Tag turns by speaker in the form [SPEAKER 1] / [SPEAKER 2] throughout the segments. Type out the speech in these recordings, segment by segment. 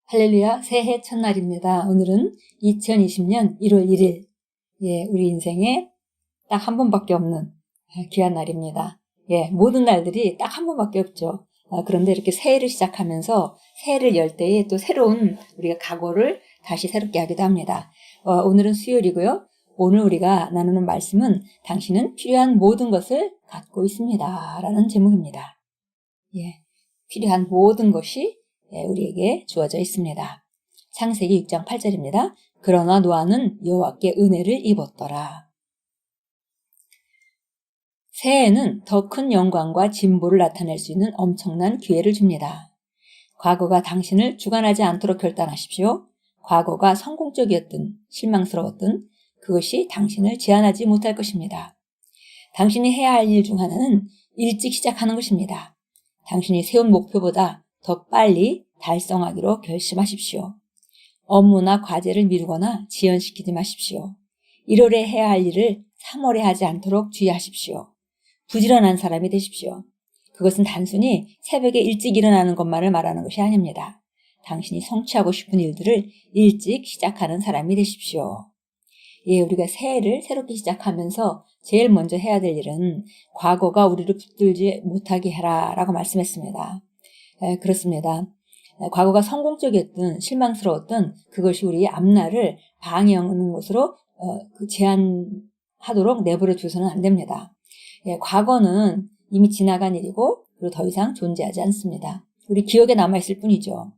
[SPEAKER 1] 할렐루야, 새해 첫날입니다. 오늘은 2020년 1월 1일. 우리 인생에 딱 한 번밖에 없는 귀한 날입니다. 모든 날들이 딱 한 번밖에 없죠. 그런데 이렇게 새해를 시작하면서 새해를 열 때에 또 새로운 우리가 각오를 다시 새롭게 하기도 합니다. 오늘은 수요일이고요. 오늘 우리가 나누는 말씀은 당신은 필요한 모든 것을 갖고 있습니다. 라는 제목입니다. 필요한 모든 것이 우리에게 주어져 있습니다. 창세기 6장 8절입니다. 그러나 노아는 여호와께 은혜를 입었더라. 새해에는 더 큰 영광과 진보를 나타낼 수 있는 엄청난 기회를 줍니다. 과거가 당신을 주관하지 않도록 결단하십시오. 과거가 성공적이었든 실망스러웠든 그것이 당신을 제한하지 못할 것입니다. 당신이 해야 할 일 중 하나는 일찍 시작하는 것입니다. 당신이 세운 목표보다 더 빨리 달성하기로 결심하십시오. 업무나 과제를 미루거나 지연시키지 마십시오. 1월에 해야 할 일을 3월에 하지 않도록 주의하십시오. 부지런한 사람이 되십시오. 그것은 단순히 새벽에 일찍 일어나는 것만을 말하는 것이 아닙니다. 당신이 성취하고 싶은 일들을 일찍 시작하는 사람이 되십시오. 우리가 새해를 새롭게 시작하면서 제일 먼저 해야 될 일은 과거가 우리를 붙들지 못하게 해라 라고 말씀했습니다. 그렇습니다. 과거가 성공적이었든 실망스러웠든 그것이 우리의 앞날을 방해하는 것으로 제한하도록 내버려 두서는 안 됩니다. 과거는 이미 지나간 일이고 그리고 더 이상 존재하지 않습니다. 우리 기억에 남아있을 뿐이죠.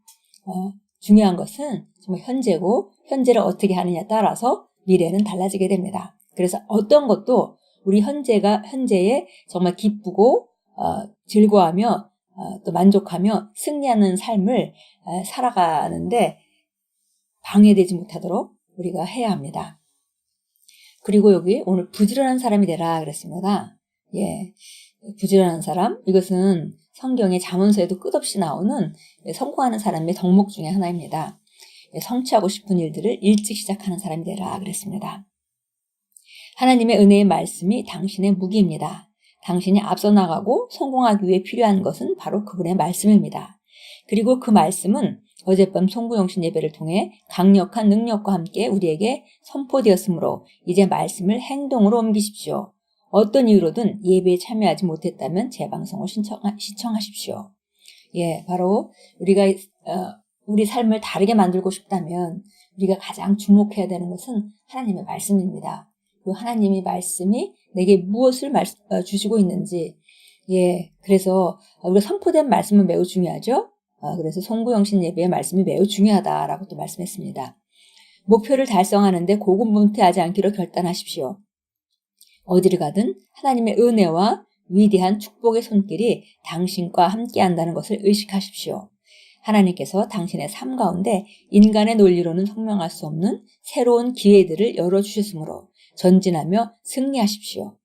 [SPEAKER 1] 중요한 것은 정말 현재고 현재를 어떻게 하느냐에 따라서 미래는 달라지게 됩니다. 그래서 어떤 것도 우리 현재에 정말 기쁘고 즐거워하며 또 만족하며 승리하는 삶을 살아가는데 방해되지 못하도록 우리가 해야 합니다. 그리고 여기 오늘 부지런한 사람이 되라 그랬습니다. 부지런한 사람, 이것은 성경의 잠언서에도 끝없이 나오는 성공하는 사람의 덕목 중에 하나입니다. 성취하고 싶은 일들을 일찍 시작하는 사람이 되라 그랬습니다. 하나님의 은혜의 말씀이 당신의 무기입니다. 당신이 앞서 나가고 성공하기 위해 필요한 것은 바로 그분의 말씀입니다. 그리고 그 말씀은 어젯밤 송구영신 예배를 통해 강력한 능력과 함께 우리에게 선포되었으므로 이제 말씀을 행동으로 옮기십시오. 어떤 이유로든 예배에 참여하지 못했다면 재방송을 시청하십시오. 바로 우리가 우리 삶을 다르게 만들고 싶다면 우리가 가장 주목해야 되는 것은 하나님의 말씀입니다. 그 하나님의 말씀이 내게 무엇을 주시고 있는지, 그래서 우리가 선포된 말씀은 매우 중요하죠. 그래서 송구영신 예배의 말씀이 매우 중요하다라고 또 말씀했습니다. 목표를 달성하는데 고군분투하지 않기로 결단하십시오. 어디를 가든 하나님의 은혜와 위대한 축복의 손길이 당신과 함께한다는 것을 의식하십시오. 하나님께서 당신의 삶 가운데 인간의 논리로는 설명할 수 없는 새로운 기회들을 열어주셨으므로 전진하며 승리하십시오.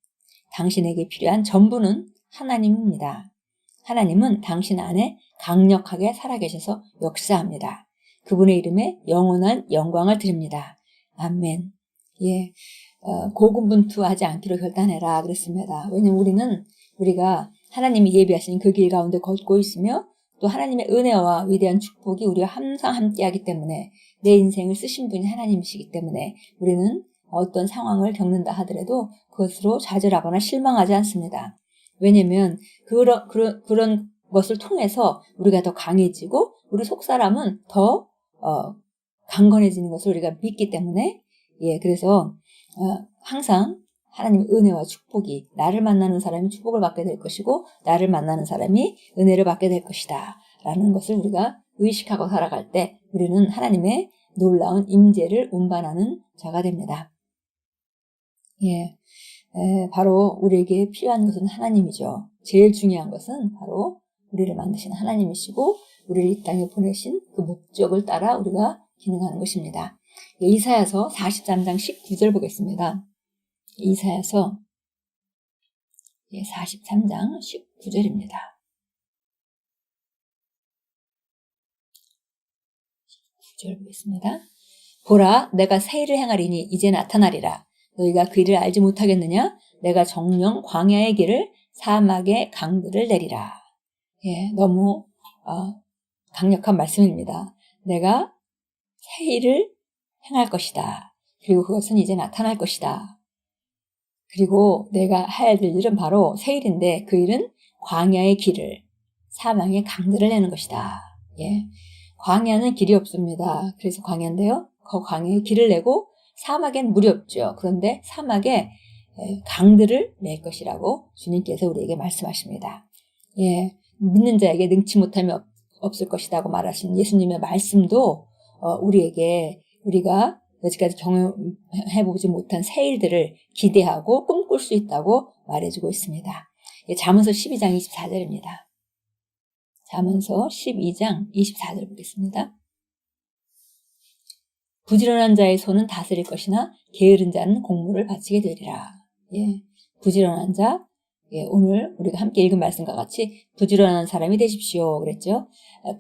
[SPEAKER 1] 당신에게 필요한 전부는 하나님입니다. 하나님은 당신 안에 강력하게 살아계셔서 역사합니다. 그분의 이름에 영원한 영광을 드립니다. 아멘. 고군분투하지 않기로 결단해라 그랬습니다. 왜냐하면 우리가 하나님이 예비하신 그 길 가운데 걷고 있으며 또 하나님의 은혜와 위대한 축복이 우리와 항상 함께하기 때문에 내 인생을 쓰신 분이 하나님이시기 때문에 우리는 어떤 상황을 겪는다 하더라도 그것으로 좌절하거나 실망하지 않습니다. 왜냐하면 그런 것을 통해서 우리가 더 강해지고 우리 속사람은 더 강건해지는 것을 우리가 믿기 때문에 그래서 항상 하나님의 은혜와 축복이 나를 만나는 사람이 축복을 받게 될 것이고 나를 만나는 사람이 은혜를 받게 될 것이다 라는 것을 우리가 의식하고 살아갈 때 우리는 하나님의 놀라운 임재를 운반하는 자가 됩니다. 바로 우리에게 필요한 것은 하나님이죠. 제일 중요한 것은 바로 우리를 만드신 하나님이시고 우리를 이 땅에 보내신 그 목적을 따라 우리가 기능하는 것입니다. 이사야서 43장 19절 보겠습니다. 이사야서 43장 19절입니다. 19절 보겠습니다. 보라, 내가 새 일을 행하리니 이제 나타나리라. 너희가 그 일을 알지 못하겠느냐? 내가 정령 광야의 길을 사막의 강들을 내리라. 너무 강력한 말씀입니다. 내가 새 일을 행할 것이다. 그리고 그것은 이제 나타날 것이다. 그리고 내가 해야 될 일은 바로 새 일인데 그 일은 광야의 길을, 사망의 강들을 내는 것이다. 예. 광야는 길이 없습니다. 그래서 광야인데요. 그 광야의 길을 내고 사막엔 물이 없죠. 그런데 사막에 강들을 낼 것이라고 주님께서 우리에게 말씀하십니다. 예. 믿는 자에게 능치 못함이 없을 것이라고 말하신 예수님의 말씀도 우리가 여지까지 경험해보지 못한 새 일들을 기대하고 꿈꿀 수 있다고 말해주고 있습니다. 잠언서 12장 24절입니다. 잠언서 12장 24절 보겠습니다. 부지런한 자의 손은 다스릴 것이나 게으른 자는 공물을 바치게 되리라. 예, 부지런한 자, 예, 오늘 우리가 함께 읽은 말씀과 같이 부지런한 사람이 되십시오. 그랬죠?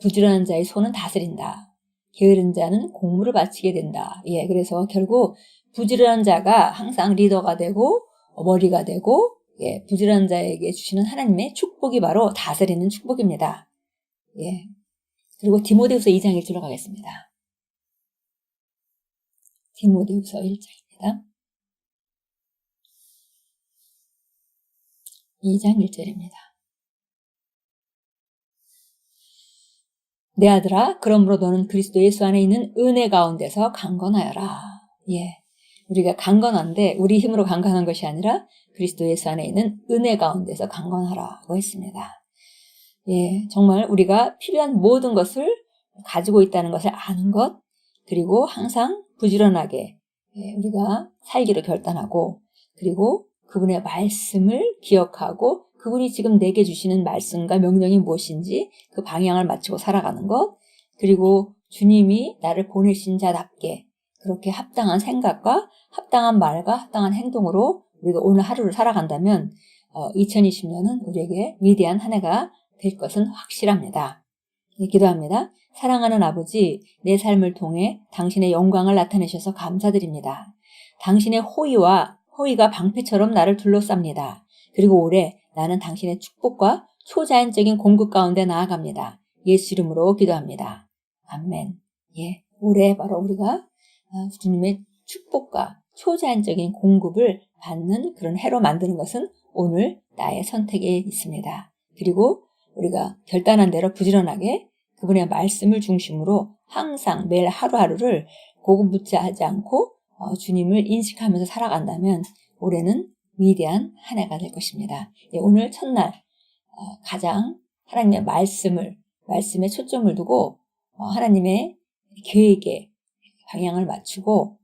[SPEAKER 1] 부지런한 자의 손은 다스린다. 게으른 자는 공물을 바치게 된다. 예, 그래서 결국 부지런한 자가 항상 리더가 되고 머리가 되고, 예, 부지런한 자에게 주시는 하나님의 축복이 바로 다스리는 축복입니다. 예. 그리고 디모데후서 2장 1절로 가겠습니다. 디모데후서 1장입니다. 2장 1절입니다. 내 아들아, 그러므로 너는 그리스도 예수 안에 있는 은혜 가운데서 강건하여라. 예. 우리가 강건한데 우리 힘으로 강건한 것이 아니라 그리스도 예수 안에 있는 은혜 가운데서 강건하라고 했습니다. 예, 정말 우리가 필요한 모든 것을 가지고 있다는 것을 아는 것, 그리고 항상 부지런하게 우리가 살기로 결단하고, 그리고 그분의 말씀을 기억하고 그분이 지금 내게 주시는 말씀과 명령이 무엇인지 그 방향을 맞추고 살아가는 것, 그리고 주님이 나를 보내신 자답게 그렇게 합당한 생각과 합당한 말과 합당한 행동으로 우리가 오늘 하루를 살아간다면 2020년은 우리에게 위대한 한 해가 될 것은 확실합니다. 기도합니다. 사랑하는 아버지, 내 삶을 통해 당신의 영광을 나타내셔서 감사드립니다. 당신의 호의가 방패처럼 나를 둘러쌉니다. 그리고 올해 나는 당신의 축복과 초자연적인 공급 가운데 나아갑니다. 예수 이름으로 기도합니다. 아멘. 예, 올해 바로 우리가 주님의 축복과 초자연적인 공급을 받는 그런 해로 만드는 것은 오늘 나의 선택에 있습니다. 그리고 우리가 결단한 대로 부지런하게 그분의 말씀을 중심으로 항상 매일 하루하루를 고군분투하지 않고 주님을 인식하면서 살아간다면 올해는 위대한 한 해가 될 것입니다. 예, 오늘 첫날 가장 하나님의 말씀에 초점을 두고 하나님의 계획에 방향을 맞추고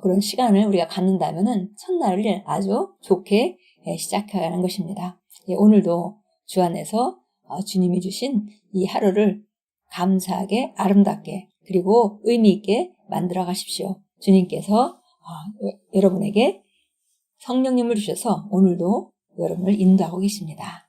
[SPEAKER 1] 그런 시간을 우리가 갖는다면은 첫날을 아주 좋게 시작하는 것입니다. 예, 오늘도 주 안에서 주님이 주신 이 하루를 감사하게, 아름답게, 그리고 의미 있게 만들어 가십시오. 주님께서 여러분에게 성령님을 주셔서 오늘도 여러분을 인도하고 계십니다.